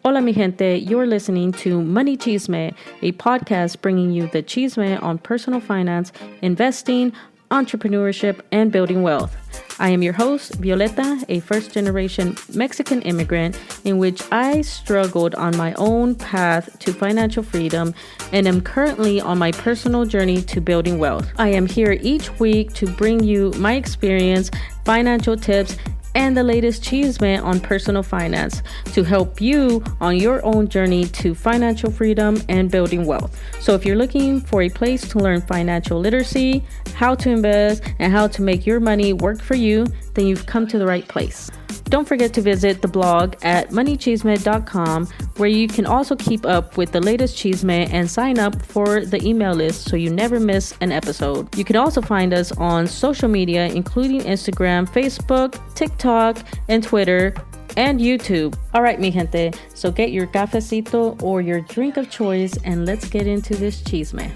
Hola mi gente, you're listening to Money Chisme, a podcast bringing you the chisme on personal finance, investing, entrepreneurship, and building wealth. I am your host, Violeta, a first-generation Mexican immigrant in which I struggled on my own path to financial freedom and am currently on my personal journey to building wealth. I am here each week to bring you my experience, financial tips, and the latest chisme on personal finance to help you on your own journey to financial freedom and building wealth. So if you're looking for a place to learn financial literacy, how to invest, and how to make your money work for you, then you've come to the right place. Don't forget to visit the blog at moneychisme.com, where you can also keep up with the latest chisme and sign up for the email list so you never miss an episode. You can also find us on social media, including Instagram, Facebook, TikTok, and Twitter, and YouTube. All right, mi gente, so get your cafecito or your drink of choice and let's get into this chisme.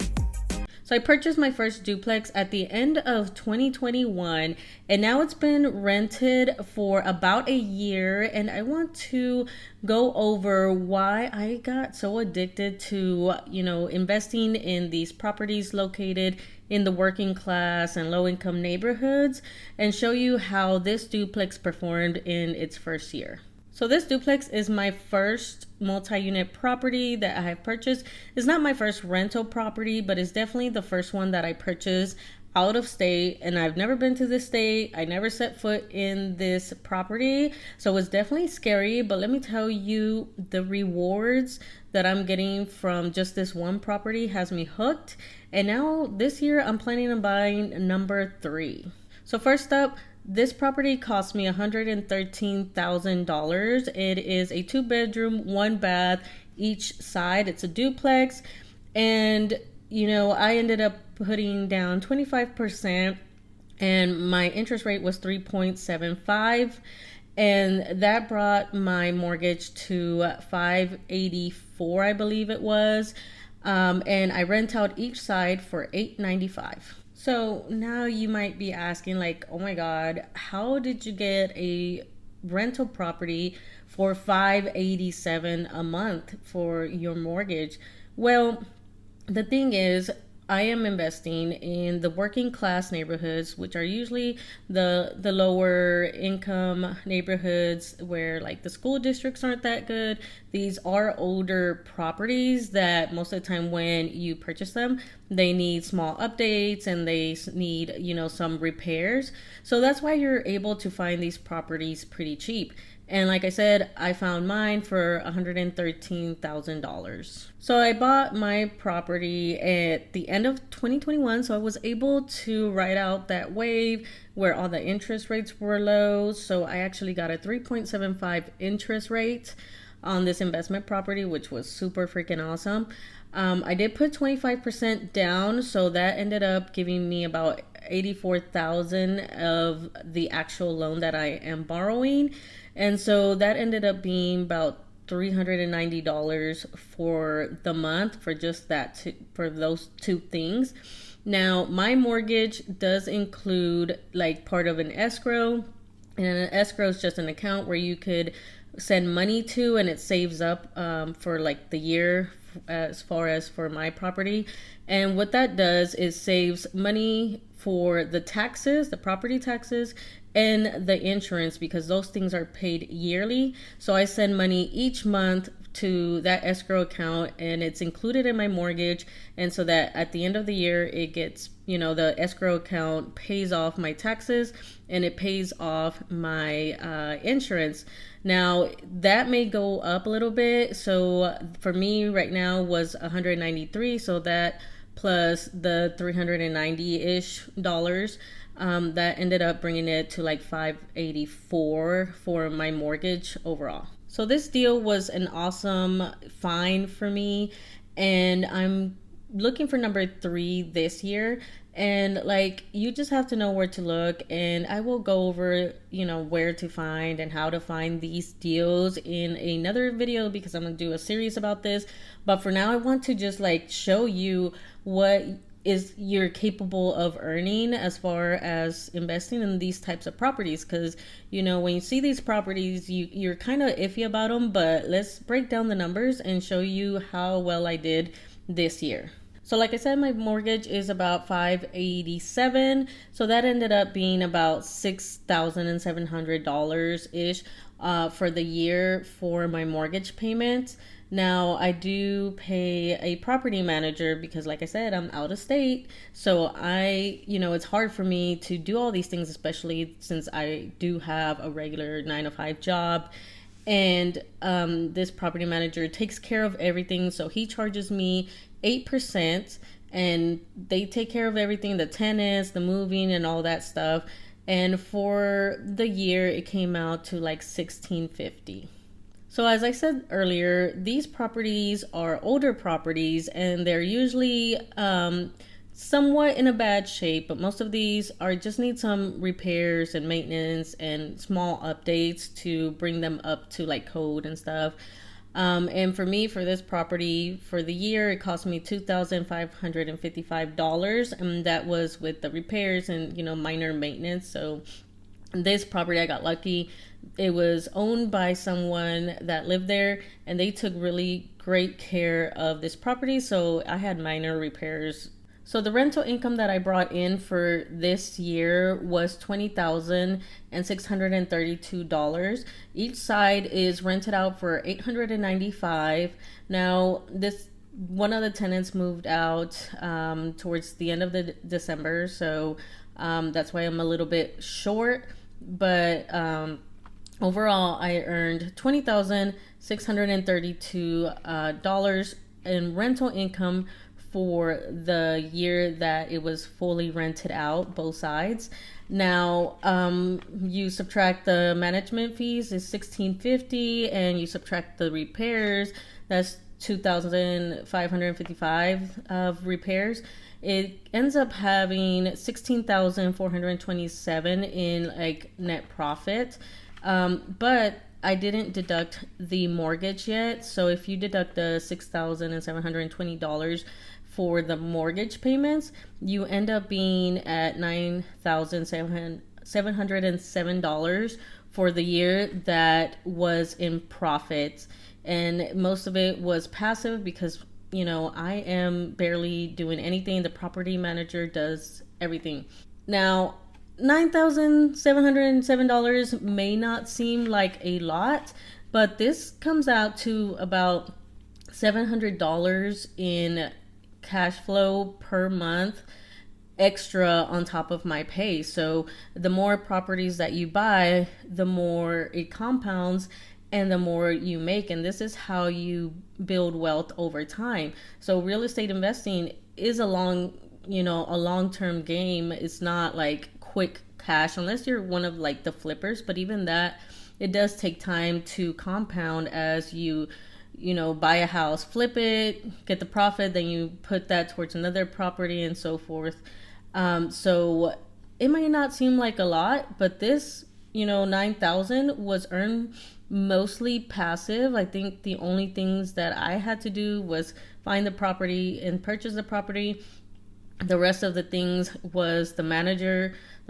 So I purchased my first duplex at the end of 2021, and now it's been rented for about a year, and I want to go over why I got so addicted to, investing in these properties located in the working class and low income neighborhoods, and show you how this duplex performed in its first year. So this duplex is my first multi-unit property that I have purchased. It's not my first rental property, but it's definitely the first one that I purchased out of state, and I've never been to this state. I never set foot in this property, so it's definitely scary, but let me tell you, the rewards that I'm getting from just this one property has me hooked, and now this year I'm planning on buying number 3. So first up, this property cost me $113,000. It is a 2-bedroom, 1-bath each side. It's a duplex. And, I ended up putting down 25%, and my interest rate was 3.75. And that brought my mortgage to $584, I believe it was. And I rent out each side for $895. So now you might be asking, like, oh my God, how did you get a rental property for $587 a month for your mortgage? Well, the thing is, I am investing in the working class neighborhoods, which are usually the lower income neighborhoods where like the school districts aren't that good. These are older properties that most of the time when you purchase them, they need small updates and they need, some repairs. So that's why you're able to find these properties pretty cheap. And like I said, I found mine for $113,000. So I bought my property at the end of 2021. So I was able to ride out that wave where all the interest rates were low. So I actually got a 3.75 interest rate on this investment property, which was super freaking awesome. I did put 25% down. So that ended up giving me about $84,000 of the actual loan that I am borrowing. And so that ended up being about $390 for the month for just that, for those two things. Now, my mortgage does include like part of an escrow, and an escrow is just an account where you could send money to, and it saves up for like the year as far as for my property. And what that does is saves money for the taxes, the property taxes, and the insurance, because those things are paid yearly. So I send money each month to that escrow account, and it's included in my mortgage. And so that at the end of the year, it gets, the escrow account pays off my taxes and it pays off my insurance. Now that may go up a little bit. So for me right now was $193. So that plus the $390-ish dollars, that ended up bringing it to like $584 for my mortgage overall. So this deal was an awesome find for me, and I'm looking for number 3 this year. And like, you just have to know where to look, and I will go over, where to find and how to find these deals in another video, because I'm going to do a series about this. But for now, I want to just like show you what is you're capable of earning as far as investing in these types of properties. Because when you see these properties, you're kind of iffy about them, but let's break down the numbers and show you how well I did this year. So like I said, my mortgage is about $587. So that ended up being about $6,700 ish for the year for my mortgage payments. Now I do pay a property manager because, like I said, I'm out of state. So it's hard for me to do all these things, especially since I do have a regular 9 to 5 job. And this property manager takes care of everything. So he charges me 8%, and they take care of everything, the tenants, the moving, and all that stuff. And for the year, it came out to like $1,650. So as I said earlier, these properties are older properties, and they're usually somewhat in a bad shape, but most of these just need some repairs and maintenance and small updates to bring them up to like code and stuff. And for me, for this property, for the year, it cost me $2,555, and that was with the repairs and minor maintenance. So this property, I got lucky. It was owned by someone that lived there, and they took really great care of this property. So I had minor repairs. So the rental income that I brought in for this year was $20,632. Each side is rented out for $895. Now, one of the tenants moved out towards the end of the December, so that's why I'm a little bit short. But overall, I earned $20,632 in rental income for the year that it was fully rented out, both sides. Now, you subtract the management fees is $1,650, and you subtract the repairs, that's $2,555 of repairs. It ends up having $16,427 in like net profit. But I didn't deduct the mortgage yet. So if you deduct the $6,720 for the mortgage payments, you end up being at $9,707 for the year that was in profit. And most of it was passive because, I am barely doing anything. The property manager does everything. Now, $9,707 may not seem like a lot, but this comes out to about $700 in cash flow per month extra on top of my pay. So the more properties that you buy, the more it compounds and the more you make. And this is how you build wealth over time. So real estate investing is a long-term game. It's not like quick cash unless you're one of like the flippers, but even that, it does take time to compound as you buy a house, flip it, get the profit, then you put that towards another property and so forth. So it might not seem like a lot, but this, $9,000 was earned mostly passive. I think the only things that I had to do was find the property and purchase the property. The rest of the things was the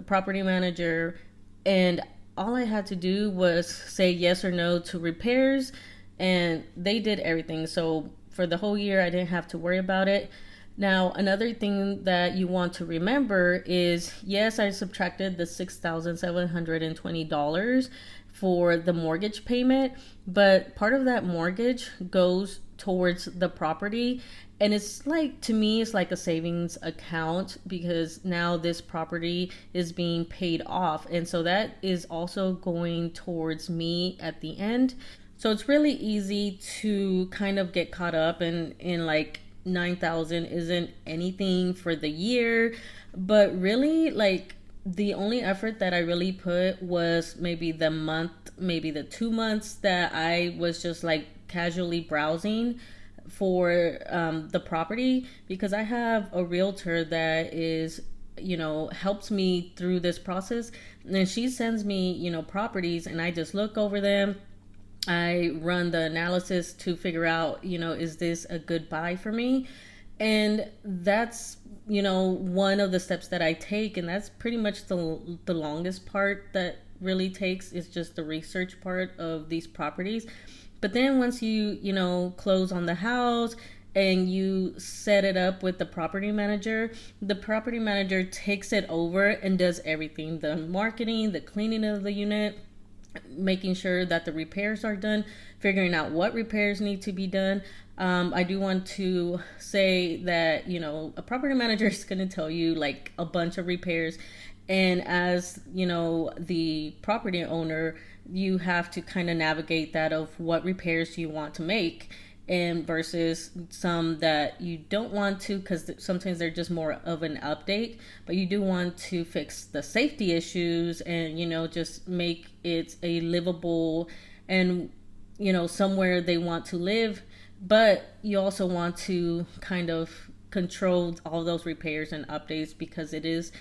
property manager, and all I had to do was say yes or no to repairs, and they did everything. So for the whole year, I didn't have to worry about it. Now, another thing that you want to remember is, yes, I subtracted the $6,720 for the mortgage payment, but part of that mortgage goes towards the property. And it's like, to me, it's like a savings account because now this property is being paid off. And so that is also going towards me at the end. So it's really easy to kind of get caught up in like $9,000 isn't anything for the year. But really, like, the only effort that I really put was maybe the month, maybe the 2 months that I was just like casually browsing for the property, because I have a realtor that is, helps me through this process, and she sends me, properties, and I just look over them. I run the analysis to figure out, is this a good buy for me? And that's, one of the steps that I take. And that's pretty much the longest part that really takes, is just the research part of these properties. But then once you close on the house and you set it up with the property manager takes it over and does everything: the marketing, the cleaning of the unit, making sure that the repairs are done, figuring out what repairs need to be done. I do want to say that, a property manager is going to tell you like a bunch of repairs. And as, the property owner, you have to kind of navigate that of what repairs you want to make, and versus some that you don't want to, because sometimes they're just more of an update. But you do want to fix the safety issues and just make it a livable and somewhere they want to live. But you also want to kind of control all those repairs and updates, because it is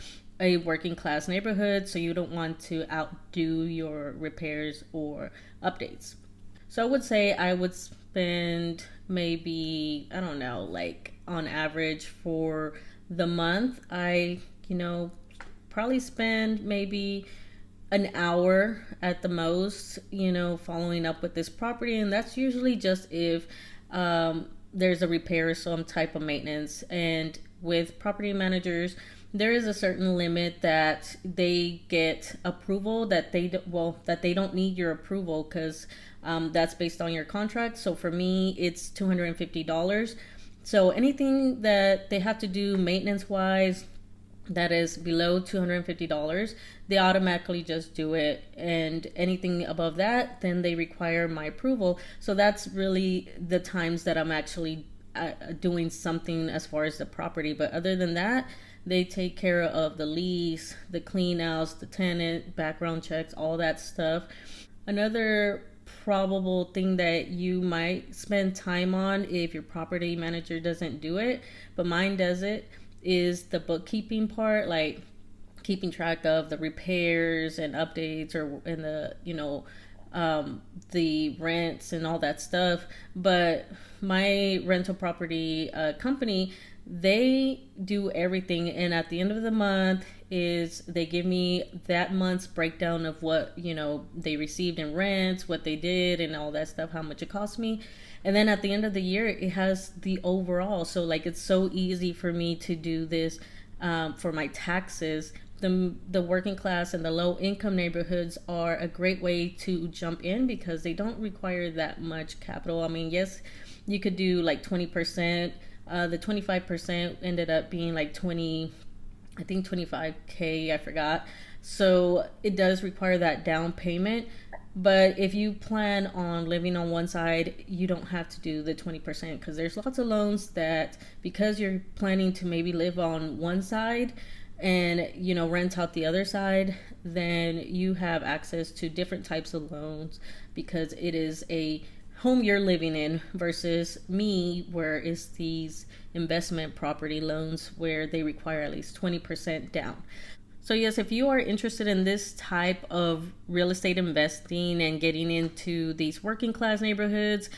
a working class neighborhood, so you don't want to outdo your repairs or updates. So I would say I would spend maybe, I don't know, like on average for the month, I, probably spend maybe an hour at the most, following up with this property. And that's usually just if there's a repair or some type of maintenance. And with property managers, there is a certain limit that they get approval, that they don't need your approval, because that's based on your contract. So for me, it's $250. So anything that they have to do maintenance wise that is below $250, they automatically just do it. And anything above that, then they require my approval. So that's really the times that I'm actually doing something as far as the property. But other than that, they take care of the lease, the clean outs, the tenant, background checks, all that stuff. Another probable thing that you might spend time on if your property manager doesn't do it, but mine does it, is the bookkeeping part, like keeping track of the repairs and updates, or in the rents and all that stuff. But my rental property company, they do everything. And at the end of the month is they give me that month's breakdown of what they received in rents, what they did, and all that stuff, how much it cost me. And then at the end of the year, it has the overall. So like, it's so easy for me to do this for my taxes. The working class and the low income neighborhoods are a great way to jump in, because they don't require that much capital. I mean, yes, you could do like 20%. The 25% ended up being like 25K, I forgot. So it does require that down payment. But if you plan on living on one side, you don't have to do the 20%, because there's lots of loans that, because you're planning to maybe live on one side and rent out the other side, then you have access to different types of loans, because it is a home you're living in, versus me, where it's these investment property loans where they require at least 20% down. So yes, if you are interested in this type of real estate investing and getting into these working class neighborhoods,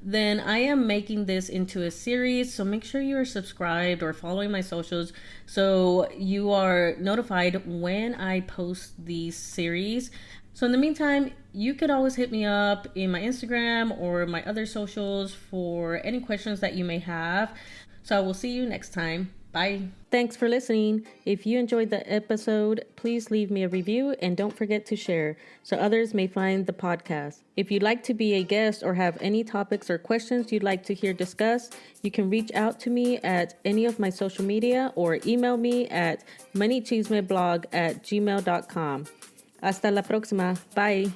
then I am making this into a series. So make sure you are subscribed or following my socials, so you are notified when I post these series. So in the meantime, you could always hit me up in my Instagram or my other socials for any questions that you may have. So I will see you next time. Bye. Thanks for listening. If you enjoyed the episode, please leave me a review and don't forget to share so others may find the podcast. If you'd like to be a guest or have any topics or questions you'd like to hear discussed, you can reach out to me at any of my social media or email me at moneychismeblog@gmail.com. Hasta la próxima. Bye.